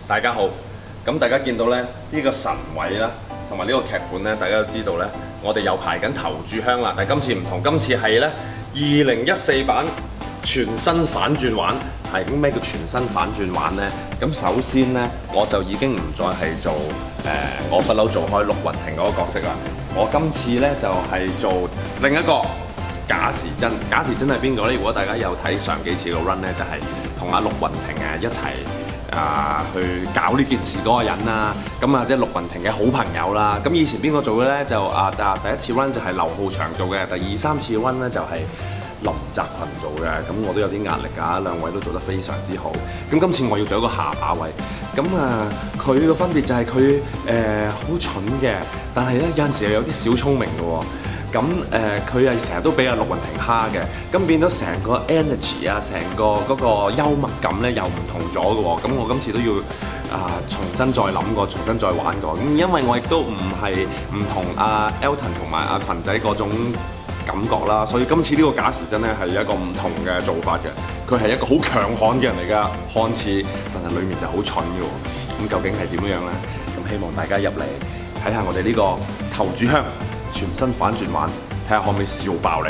大家好。咁大家見到咧呢個神位啦，同埋呢個劇本咧，大家都知道咧，我哋又排緊頭炷香啦。但係今次唔同，今次係咧2014版全新反轉玩。係咁咩叫全新反轉玩呢？咁首先呢，我就已經唔再係做我不嬲做開陸雲婷嗰個角色啦。我今次呢，就係做另一個賈時珍。賈時珍係邊個呢？如果大家有睇上幾次個 run 呢，就係同阿陸雲婷一齊去搞呢件事嗰個人啦。咁啊，即係陸雲婷嘅好朋友啦。咁以前邊個做嘅呢？就第一次 run 就係劉浩翔做嘅，第二三次 run 呢，就係林澤群做嘅，咁我都有啲壓力㗎，兩位都做得非常之好。咁今次我要做一個下把位，咁佢個分別就係佢好蠢嘅，但係咧有陣時又有啲小聰明嘅喎。咁佢係成日都俾阿陸雲婷蝦嘅，咁變咗成個 energy 啊，成個嗰個幽默感咧又唔同咗嘅喎。咁我今次都要重新再諗過，重新再玩過。咁因為我亦都唔係唔同阿 Elton 同埋阿群仔嗰種感覺啦，所以今次呢個賈時珍咧係一個唔同嘅做法嘅。佢係一個好強悍嘅人嚟㗎，看似，但係裡面就好蠢嘅喎。咁究竟係點樣咧？咁希望大家入嚟睇下我哋呢個頭炷香全新反轉玩，睇下可唔可以笑爆你。